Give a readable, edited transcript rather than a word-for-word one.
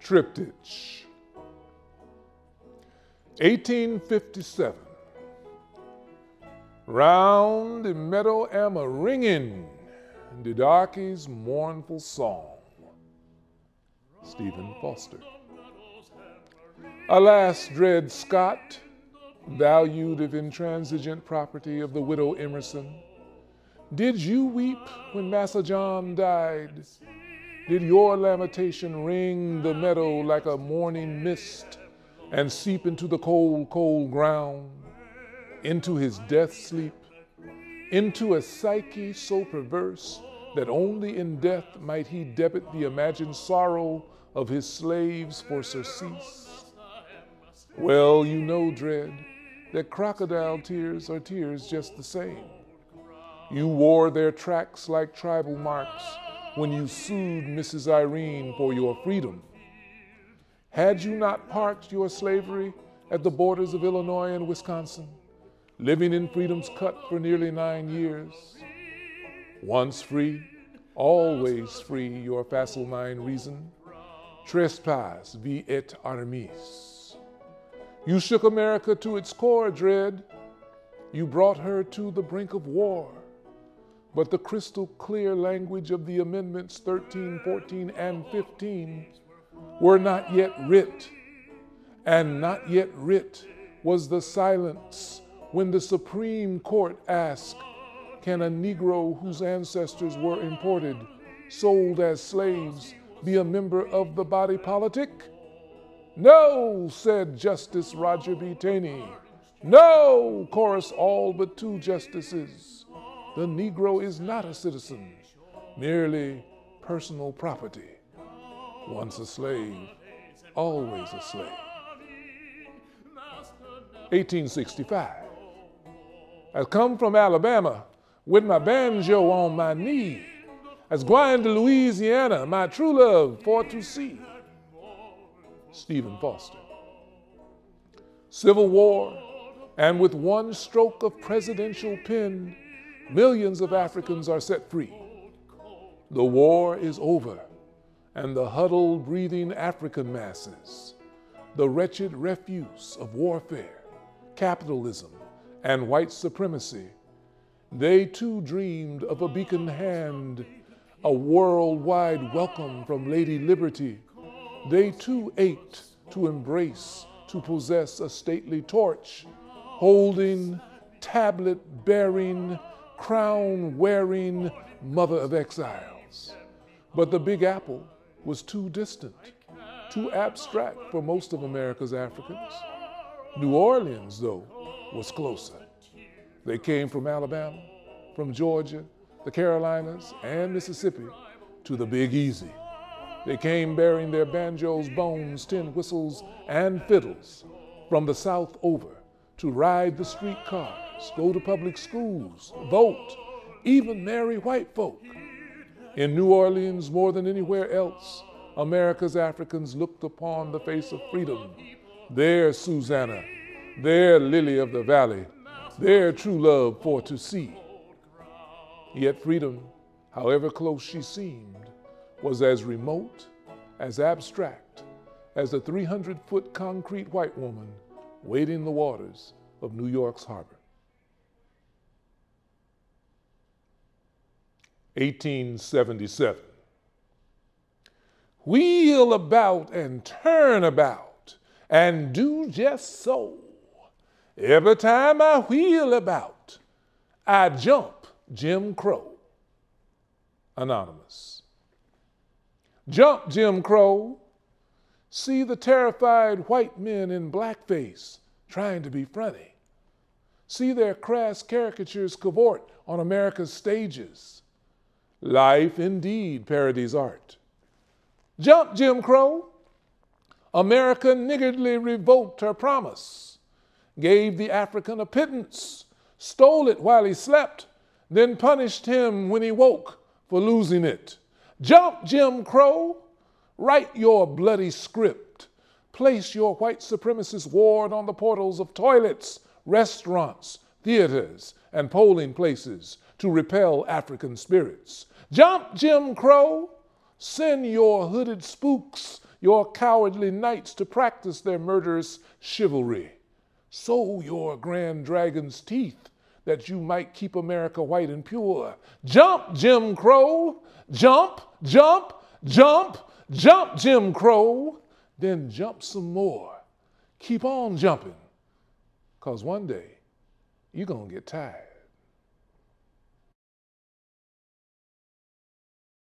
Tryptych. 1857. Round the meadow am a ringing the darkey's mournful song. Stephen Foster. Alas, dread Scott, valued if intransigent property of the widow Emerson, did you weep when Massa John died? Did your lamentation ring the meadow like a morning mist and seep into the cold, cold ground, into his death sleep, into a psyche so perverse that only in death might he debit the imagined sorrow of his slaves for surcease? Well, you know, dread, that crocodile tears are tears just the same. You wore their tracks like tribal marks when you sued Mrs. Irene for your freedom. Had you not parked your slavery at the borders of Illinois and Wisconsin, living in freedom's cut for nearly 9 years? Once free, always free, your facile mind reasoned. Trespass vi et armis. You shook America to its core, dread. You brought her to the brink of war. But the crystal clear language of the amendments 13, 14, and 15 were not yet writ. And not yet writ was the silence when the Supreme Court asked, can a Negro whose ancestors were imported, sold as slaves, be a member of the body politic? No, said Justice Roger B. Taney. No, chorus all but 2 justices. The Negro is not a citizen, merely personal property. Once a slave, always a slave. 1865. I come from Alabama with my banjo on my knee. As going to Louisiana, my true love for to see. Stephen Foster. Civil War, and with one stroke of presidential pen, millions of Africans are set free. The war is over, and the huddled, breathing African masses, the wretched refuse of warfare, capitalism, and white supremacy, they too dreamed of a beacon hand, a worldwide welcome from Lady Liberty. They too ached to embrace, to possess a stately torch, holding, tablet-bearing, crown-wearing mother of exiles. But the Big Apple was too distant, too abstract for most of America's Africans. New Orleans, though, was closer. They came from Alabama, from Georgia, the Carolinas, and Mississippi to the Big Easy. They came bearing their banjos, bones, tin whistles, and fiddles from the South over to ride the streetcars, go to public schools, vote, even marry white folk. In New Orleans, more than anywhere else, America's Africans looked upon the face of freedom, their Susanna, their lily of the valley, their true love for to see. Yet freedom, however close she seemed, was as remote, as abstract as the 300-foot concrete white woman wading the waters of New York's harbor. 1877. Wheel about and turn about and do just so. Every time I wheel about, I jump Jim Crow. Anonymous. Jump, Jim Crow. See the terrified white men in blackface trying to be funny. See their crass caricatures cavort on America's stages. Life indeed parodies art. Jump, Jim Crow. America niggardly revoked her promise, gave the African a pittance, stole it while he slept, then punished him when he woke for losing it. Jump, Jim Crow. Write your bloody script. Place your white supremacist ward on the portals of toilets, restaurants, theaters, and polling places to repel African spirits. Jump, Jim Crow. Send your hooded spooks, your cowardly knights to practice their murderous chivalry. Sow your grand dragon's teeth that you might keep America white and pure. Jump, Jim Crow, jump, jump, jump, jump, Jim Crow. Then jump some more. Keep on jumping, 'cause one day you're gonna get tired.